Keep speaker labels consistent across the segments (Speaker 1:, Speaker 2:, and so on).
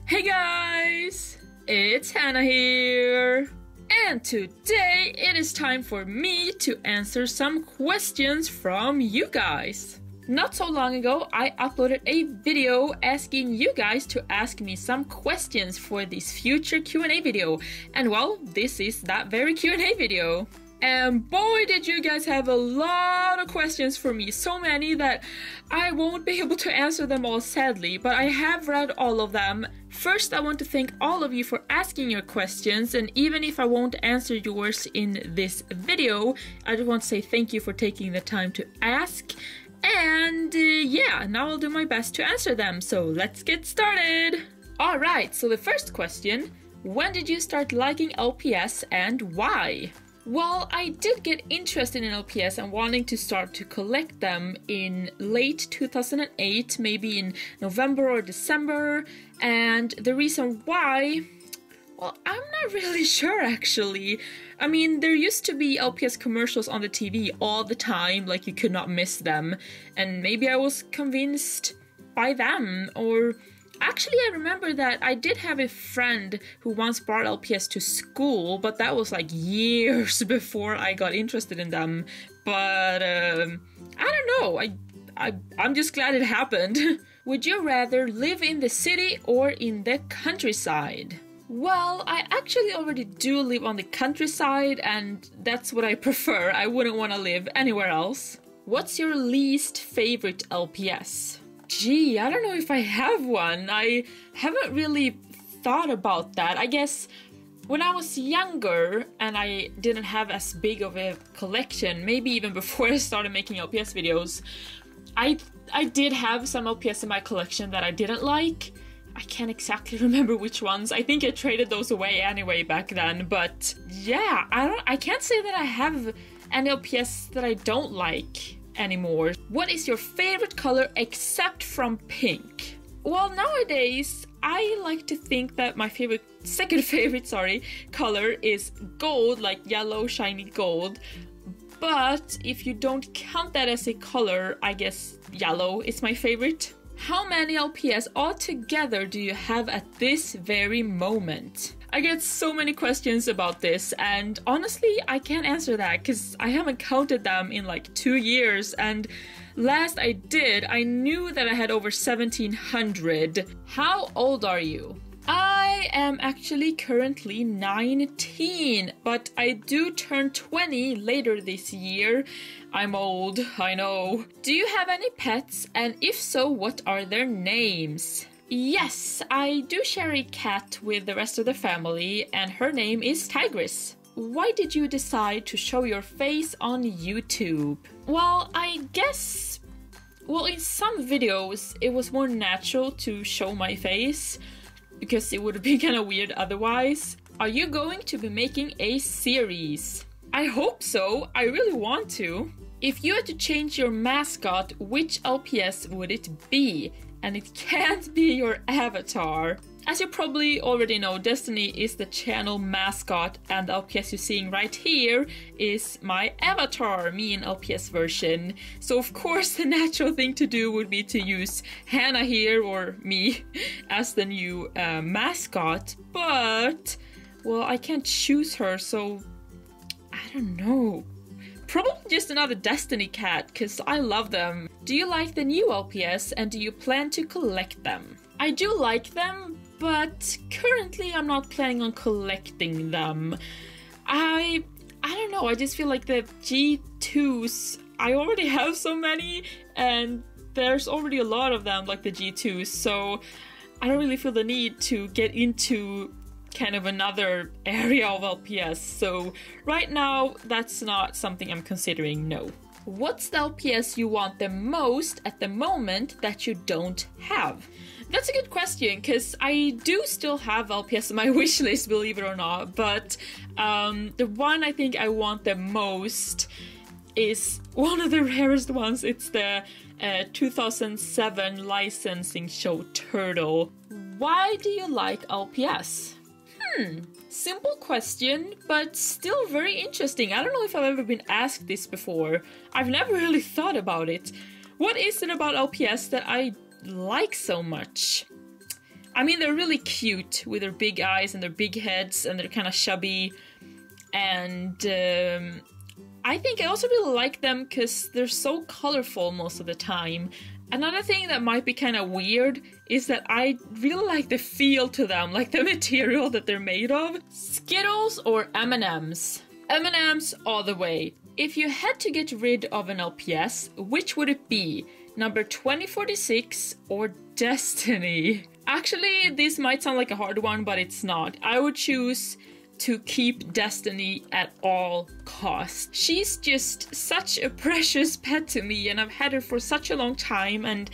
Speaker 1: Hey guys, it's Hannah here, and today it is time for me to answer some questions from you guys. Not so long ago, I uploaded a video asking you guys to ask me some questions for this future Q&A video, and well, this is that very Q&A video. And boy, did you guys have a lot of questions for me, so many that I won't be able to answer them all sadly, but I have read all of them. First, I want to thank all of you for asking your questions, and even if I won't answer yours in this video, I just want to say thank you for taking the time to ask. And yeah, now I'll do my best to answer them, so let's get started! Alright, so the first question, when did you start liking LPS and why? Well, I did get interested in LPS and wanting to start to collect them in late 2008, maybe in November or December, and the reason why, well, I'm not really sure actually. I mean, there used to be LPS commercials on the TV all the time, like you could not miss them, and maybe I was convinced by them, or actually, I remember that I did have a friend who once brought LPS to school, but that was like years before I got interested in them. But I don't know, I'm just glad it happened. Would you rather live in the city or in the countryside? Well, I actually already do live on the countryside, and that's what I prefer. I wouldn't want to live anywhere else. What's your least favorite LPS? Gee, I don't know if I have one. I haven't really thought about that. I guess when I was younger and I didn't have as big of a collection, maybe even before I started making LPS videos, I did have some LPS in my collection that I didn't like. I can't exactly remember which ones. I think I traded those away anyway back then, but yeah, I can't say that I have an LPS that I don't like anymore. What is your favorite color except from pink? Well, nowadays I like to think that my second favorite color is gold, like yellow shiny gold. But if you don't count that as a color, I guess yellow is my favorite. How many LPS altogether do you have at this very moment? I get so many questions about this, and honestly, I can't answer that because I haven't counted them in like 2 years, and last I did, I knew that I had over 1,700. How old are you? I am actually currently 19, but I do turn 20 later this year. I'm old, I know. Do you have any pets, and if so, what are their names? Yes, I do share a cat with the rest of the family, and her name is Tigress. Why did you decide to show your face on YouTube? Well, I guess, in some videos it was more natural to show my face, because it would be kind of weird otherwise. Are you going to be making a series? I hope so, I really want to. If you had to change your mascot, which LPS would it be? And it can't be your avatar. As you probably already know, Destiny is the channel Mascot, and the LPS you're seeing right here is my avatar, me in LPS version. So of course the natural thing to do would be to use Hannah here, or me, as the new mascot. But, well, I can't choose her, so I don't know. Probably just another Destiny cat, because I love them. Do you like the new LPS, and do you plan to collect them? I do like them, but currently I'm not planning on collecting them. I don't know, I just feel like the G2s, I already have so many, and there's already a lot of them, like the G2s, so I don't really feel the need to get into kind of another area of LPS, so right now that's not something I'm considering, no. What's the LPS you want the most at the moment that you don't have? That's a good question, because I do still have LPS on my wish list, believe it or not, but the one I think I want the most is one of the rarest ones. It's the 2007 licensing show Turtle. Why do you like LPS? Simple question, but still very interesting. I don't know if I've ever been asked this before. I've never really thought about it. What is it about LPS that I like so much? I mean, they're really cute with their big eyes and their big heads, and they're kind of chubby. And I think I also really like them because they're so colorful most of the time. Another thing that might be kind of weird is that I really like the feel to them, like the material that they're made of. Skittles or M&Ms? M&Ms all the way. If you had to get rid of an LPS, which would it be? Number 2046 or Destiny? Actually, this might sound like a hard one, but it's not. I would choose to keep Destiny at all costs. She's just such a precious pet to me, and I've had her for such a long time, and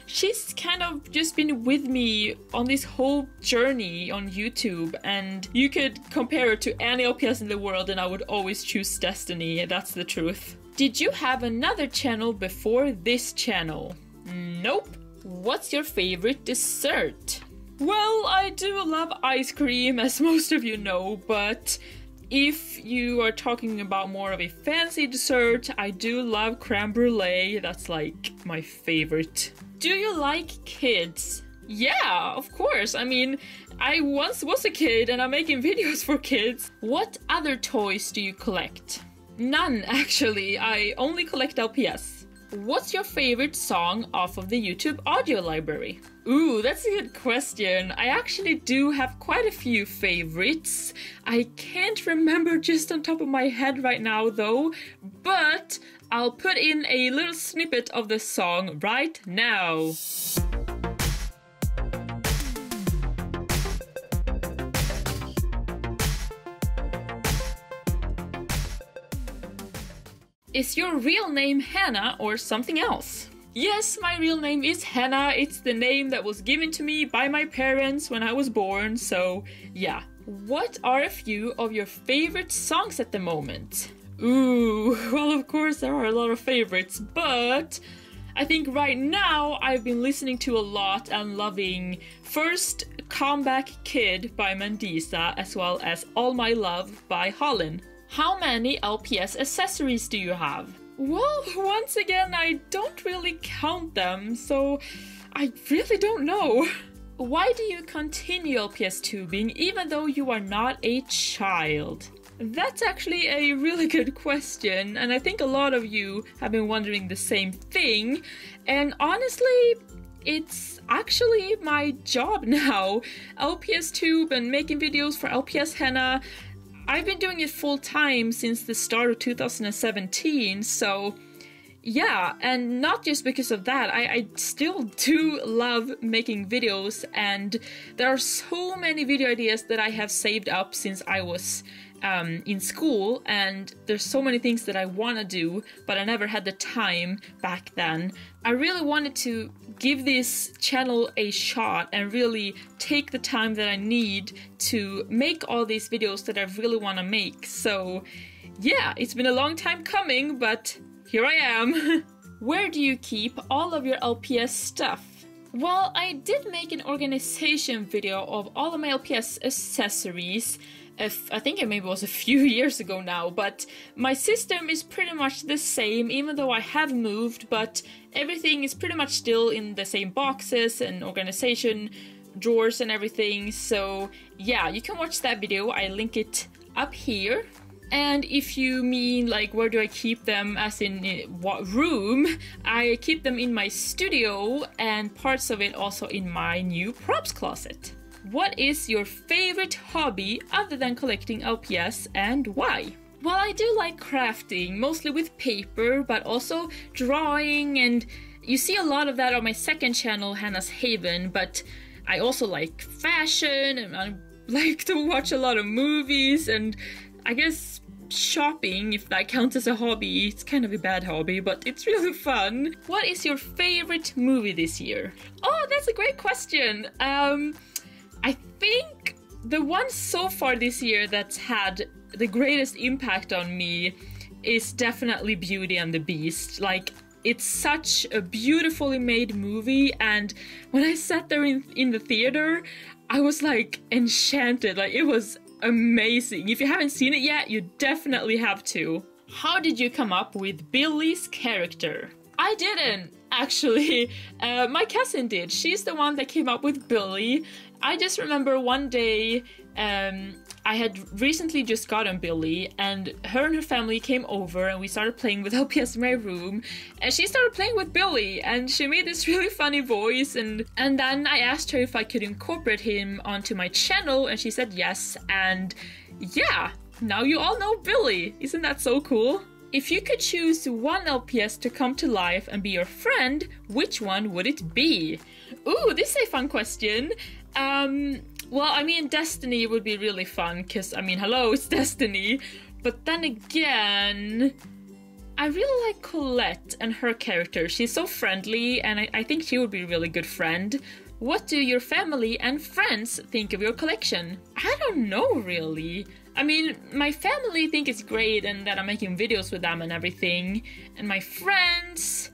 Speaker 1: she's kind of just been with me on this whole journey on YouTube, and you could compare her to any LPS in the world and I would always choose Destiny, that's the truth. Did you have another channel before this channel? Nope. What's your favorite dessert? Well, I do love ice cream, as most of you know, but if you are talking about more of a fancy dessert, I do love creme brulee. That's like my favorite. Do you like kids? Yeah, of course. I mean, I once was a kid and I'm making videos for kids. What other toys do you collect? None, actually. I only collect LPS. What's your favorite song off of the YouTube audio library? Ooh, that's a good question. I actually do have quite a few favorites. I can't remember just on top of my head right now though, but I'll put in a little snippet of the song right now. Is your real name Hannah or something else? Yes, my real name is Hannah. It's the name that was given to me by my parents when I was born, so yeah. What are a few of your favorite songs at the moment? Ooh, well, of course there are a lot of favorites, but I think right now I've been listening to a lot and loving first Comeback Kid by Mandisa, as well as All My Love by Holland. How many LPS accessories do you have? Well, once again, I don't really count them, so I really don't know. Why do you continue LPS tubing even though you are not a child? That's actually a really good question, and I think a lot of you have been wondering the same thing, and honestly, it's actually my job now. LPS tube and making videos for LPShannah, I've been doing it full time since the start of 2017, so yeah, and not just because of that, I still do love making videos, and there are so many video ideas that I have saved up since I was in school, and there's so many things that I want to do, but I never had the time back then. I really wanted to give this channel a shot and really take the time that I need to make all these videos that I really want to make. So yeah, it's been a long time coming, but here I am. Where do you keep all of your LPS stuff? Well, I did make an organization video of all of my LPS accessories. I think it maybe was a few years ago now, but my system is pretty much the same, even though I have moved, but everything is pretty much still in the same boxes and organization drawers and everything. So yeah, you can watch that video. I link it up here. And if you mean like where do I keep them, as in what room, I keep them in my studio and parts of it also in my new props closet. What is your favorite hobby other than collecting LPS, and why? Well, I do like crafting, mostly with paper, but also drawing, and you see a lot of that on my second channel, Hannah's Haven, but I also like fashion, and I like to watch a lot of movies, and I guess shopping, if that counts as a hobby. It's kind of a bad hobby, but it's really fun. What is your favorite movie this year? Oh, that's a great question. I think the one so far this year that's had the greatest impact on me is definitely Beauty and the Beast. Like, it's such a beautifully made movie, and when I sat there in the theater, I was like enchanted. Like, it was amazing. If you haven't seen it yet, you definitely have to. How did you come up with Billy's character? I didn't. Actually, my cousin did. She's the one that came up with Billy. I just remember one day, I had recently just gotten Billy, and her family came over and we started playing with LPS in my room, and she started playing with Billy, and she made this really funny voice, and then I asked her if I could incorporate him onto my channel, and she said yes, and yeah, now you all know Billy. Isn't that so cool? If you could choose one LPS to come to life and be your friend, which one would it be? Ooh, this is a fun question. Well, I mean, Destiny would be really fun, because, I mean, hello, it's Destiny. But then again, I really like Colette and her character. She's so friendly, and I think she would be a really good friend. What do your family and friends think of your collection? I don't know, really. I mean, my family think it's great and that I'm making videos with them and everything. And my friends,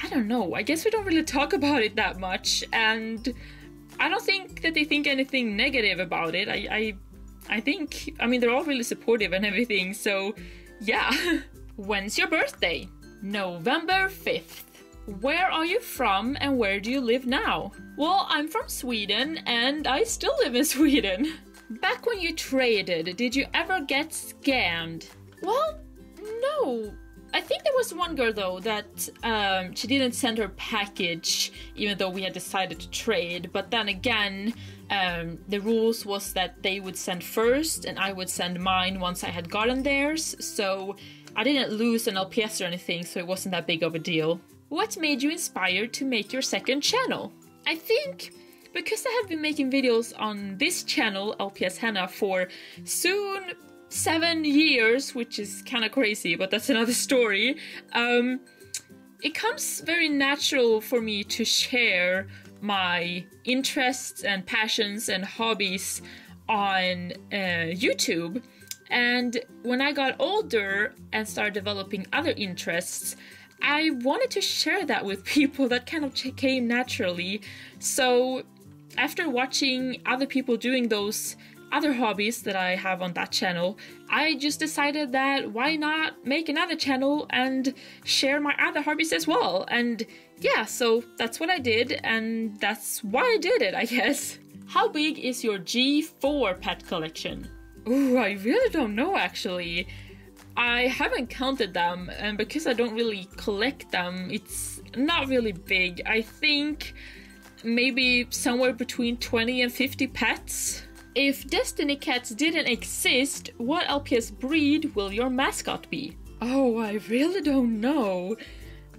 Speaker 1: I don't know. I guess we don't really talk about it that much, and I don't think that they think anything negative about it. I think, I mean, they're all really supportive and everything, so yeah. When's your birthday? November 5th. Where are you from and where do you live now? Well, I'm from Sweden and I still live in Sweden. Back when you traded, did you ever get scammed? Well, no. I think there was one girl though that she didn't send her package even though we had decided to trade, but then again the rules was that they would send first and I would send mine once I had gotten theirs, so I didn't lose an LPS or anything, so it wasn't that big of a deal. What made you inspired to make your second channel? I think because I have been making videos on this channel, LPShannah, for soon 7 years, which is kind of crazy, but that's another story. It comes very natural for me to share my interests and passions and hobbies on YouTube. And when I got older and started developing other interests, I wanted to share that with people. That kind of came naturally. So after watching other people doing those other hobbies that I have on that channel, I just decided that why not make another channel and share my other hobbies as well. And yeah, so that's what I did, and that's why I did it, I guess. How big is your G4 pet collection? Ooh, I really don't know actually. I haven't counted them, and because I don't really collect them, it's not really big. I think maybe somewhere between 20 and 50 pets. If Destiny cats didn't exist, what LPS breed will your mascot be? Oh, I really don't know.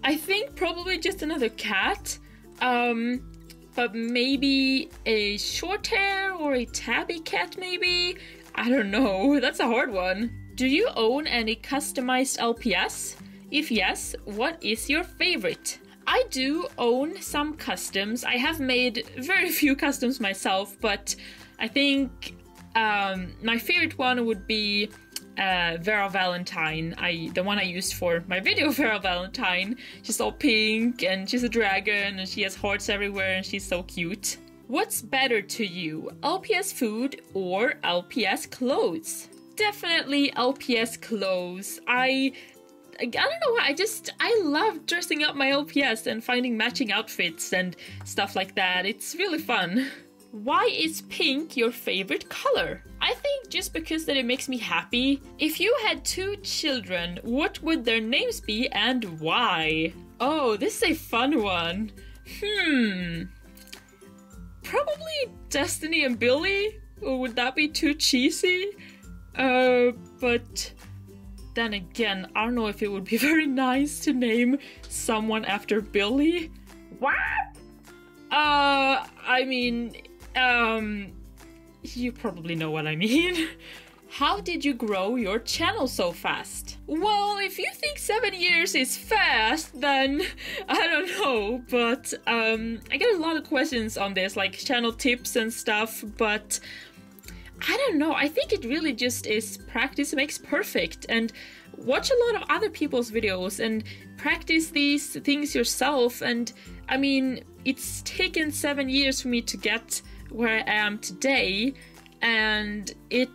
Speaker 1: I think probably just another cat. But maybe a short hair or a tabby cat maybe? I don't know, that's a hard one. Do you own any customized LPS? If yes, what is your favorite? I do own some customs. I have made very few customs myself, but I think my favorite one would be Vera Valentine, the one I used for my video, Vera Valentine. She's all pink and she's a dragon and she has hearts everywhere and she's so cute. What's better to you, LPS food or LPS clothes? Definitely LPS clothes. I don't know, I love dressing up my LPS and finding matching outfits and stuff like that. It's really fun. Why is pink your favorite color? I think just because that it makes me happy. If you had 2 children, what would their names be and why? Oh, this is a fun one. Probably Destiny and Billy? Or would that be too cheesy? But then again, I don't know if it would be very nice to name someone after Billy. What? I mean, you probably know what I mean. How did you grow your channel so fast? Well, if you think 7 years is fast, then I don't know, but I get a lot of questions on this, like channel tips and stuff, but I don't know, I think it really just is practice makes perfect, and watch a lot of other people's videos and practice these things yourself. And I mean, it's taken 7 years for me to get where I am today, and it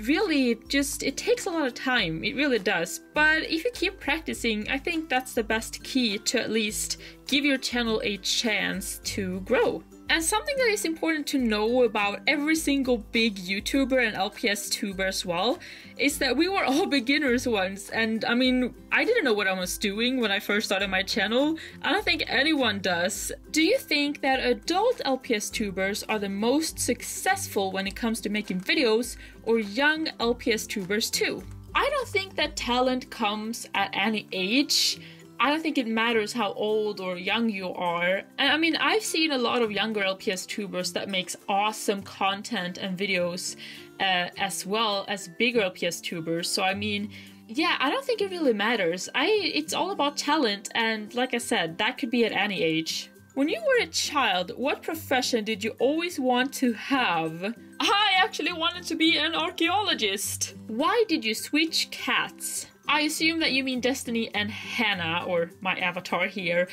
Speaker 1: really just, it takes a lot of time, it really does. But if you keep practicing, I think that's the best key to at least give your channel a chance to grow. And something that is important to know about every single big YouTuber and LPS tuber as well is that we were all beginners once. And I mean, I didn't know what I was doing when I first started my channel. I don't think anyone does. Do you think that adult LPS tubers are the most successful when it comes to making videos, or young LPS tubers too? I don't think that talent comes at any age. I don't think it matters how old or young you are. And I mean, I've seen a lot of younger LPS tubers that makes awesome content and videos as well as bigger LPS tubers. So I mean, yeah, I don't think it really matters. It's all about talent, and like I said, that could be at any age. When you were a child, what profession did you always want to have? I actually wanted to be an archaeologist. Why did you switch cats? I assume that you mean Destiny and Hannah, or my avatar here.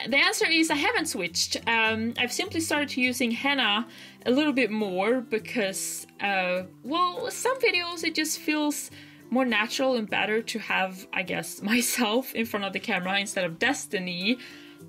Speaker 1: The answer is I haven't switched. I've simply started using Hannah a little bit more because, well, some videos it just feels more natural and better to have, I guess, myself in front of the camera instead of Destiny,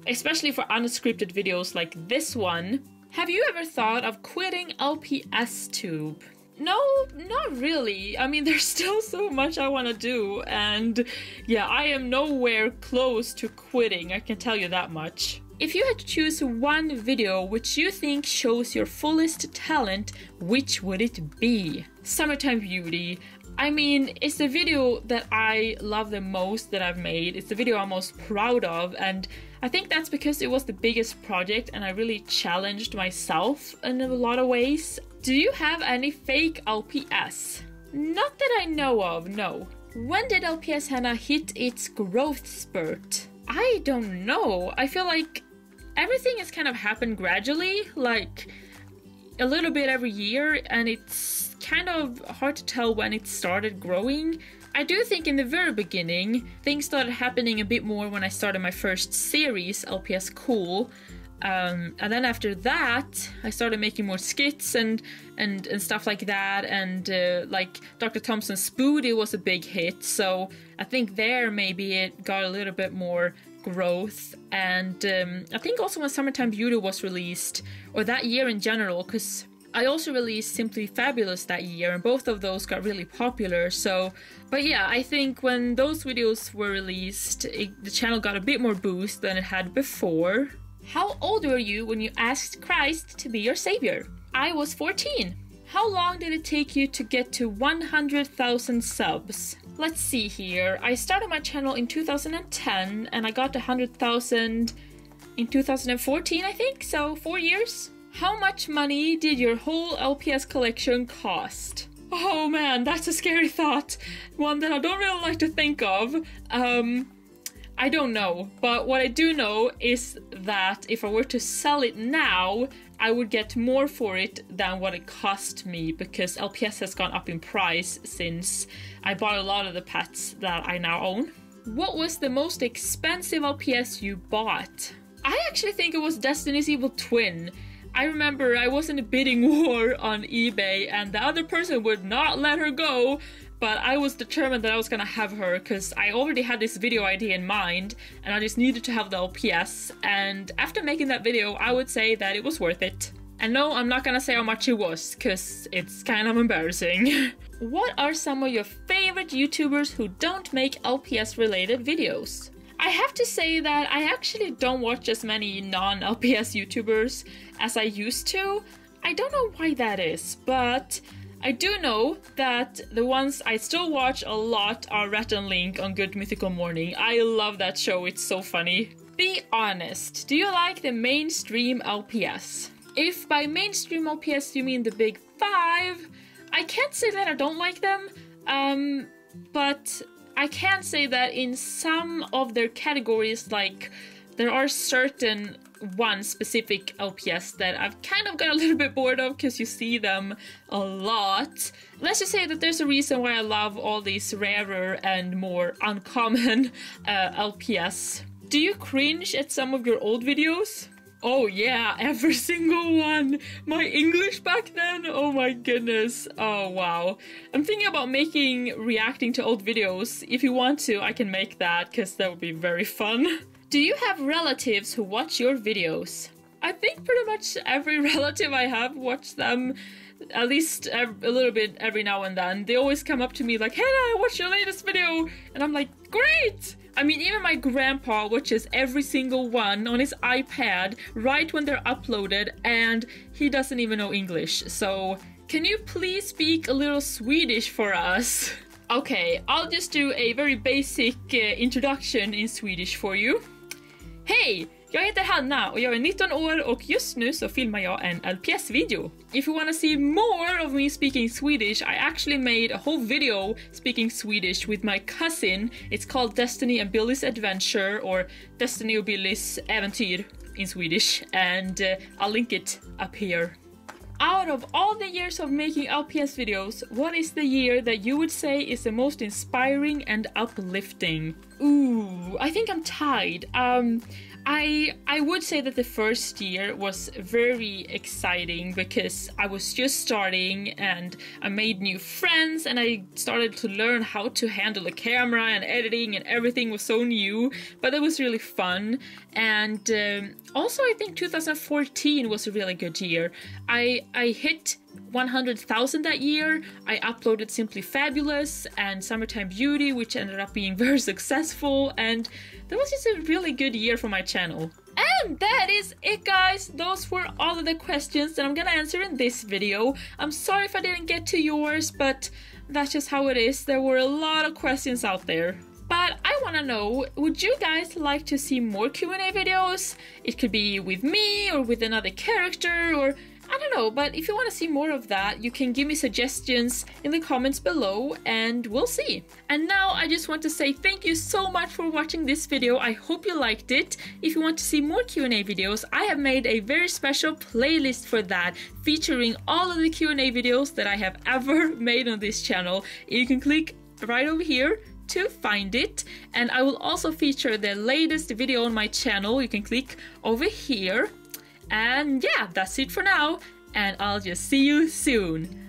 Speaker 1: especially for unscripted videos like this one. Have you ever thought of quitting LPS tube? No, not really. I mean, there's still so much I want to do, and yeah, I am nowhere close to quitting, I can tell you that much. If you had to choose one video which you think shows your fullest talent, which would it be? Summertime Beauty. I mean, it's the video that I love the most that I've made. It's the video I'm most proud of, and I think that's because it was the biggest project and I really challenged myself in a lot of ways. Do you have any fake LPS? Not that I know of, no. When did LPShannah hit its growth spurt? I don't know. I feel like everything has kind of happened gradually, like a little bit every year, and it's kind of hard to tell when it started growing. I do think in the very beginning, things started happening a bit more when I started my first series, LPS Cool. And then after that, I started making more skits and stuff like that, and like Dr. Thompson's Spoody was a big hit, so I think there maybe it got a little bit more growth. And I think also when Summertime Beauty was released, or that year in general, because I also released Simply Fabulous that year, and both of those got really popular. So, but yeah, I think when those videos were released, the channel got a bit more boost than it had before. How old were you when you asked Christ to be your savior? I was 14. How long did it take you to get to 100,000 subs? Let's see here. I started my channel in 2010 and I got to 100,000 in 2014, I think, so 4 years. How much money did your whole LPS collection cost? Oh man, that's a scary thought. One that I don't really like to think of. I don't know, but what I do know is that if I were to sell it now, I would get more for it than what it cost me, because LPS has gone up in price since I bought a lot of the pets that I now own. What was the most expensive LPS you bought? I actually think it was Destiny's Evil Twin. I remember I was in a bidding war on eBay and the other person would not let her go, but I was determined that I was gonna have her because I already had this video idea in mind and I just needed to have the LPS, and after making that video I would say that it was worth it. And no, I'm not gonna say how much it was because it's kind of embarrassing. What are some of your favorite YouTubers who don't make LPS related videos? I have to say that I actually don't watch as many non-LPS YouTubers as I used to. I don't know why that is, but I do know that the ones I still watch a lot are Rat and Link on Good Mythical Morning. I love that show, it's so funny. Be honest, do you like the mainstream LPS? If by mainstream LPS you mean the big five, I can't say that I don't like them, but I can say that in some of their categories, like there are certain one specific LPS that I've kind of got a little bit bored of because you see them a lot. Let's just say that there's a reason why I love all these rarer and more uncommon LPS. Do you cringe at some of your old videos? Oh yeah, every single one. My English back then, oh my goodness. Oh wow. I'm thinking about reacting to old videos. If you want to, I can make that, because that would be very fun. Do you have relatives who watch your videos? I think pretty much every relative I have watched them at least a little bit every now and then. They always come up to me like, Hannah, I watched your latest video. And I'm like, great! I mean, even my grandpa watches every single one on his iPad right when they're uploaded, and he doesn't even know English. So, can you please speak a little Swedish for us? Okay, I'll just do a very basic introduction in Swedish for you. Hej! Jag heter Hanna och jag är 19 år och just nu så filmar jag en LPS-video. If you want to see more of me speaking Swedish, I actually made a whole video speaking Swedish with my cousin. It's called Destiny and Billy's Adventure, or Destiny och Billys Äventyr in Swedish, and I'll link it up here. Out of all the years of making LPS videos, what is the year that you would say is the most inspiring and uplifting? Ooh, I think I'm tied. I would say that the first year was very exciting because I was just starting and I made new friends and I started to learn how to handle a camera and editing, and everything was so new, but it was really fun. And also I think 2014 was a really good year. I hit 100,000 that year. I uploaded Simply Fabulous and Summertime Beauty, which ended up being very successful, and that was just a really good year for my channel. And that is it, guys! Those were all of the questions that I'm gonna answer in this video. I'm sorry if I didn't get to yours, but that's just how it is. There were a lot of questions out there. But I want to know, would you guys like to see more Q&A videos? It could be with me or with another character, or I don't know, but if you want to see more of that, you can give me suggestions in the comments below and we'll see. And now I just want to say thank you so much for watching this video. I hope you liked it. If you want to see more Q&A videos, I have made a very special playlist for that, featuring all of the Q&A videos that I have ever made on this channel. You can click right over here to find it, and I will also feature the latest video on my channel. You can click over here. And yeah, that's it for now, and I'll just see you soon.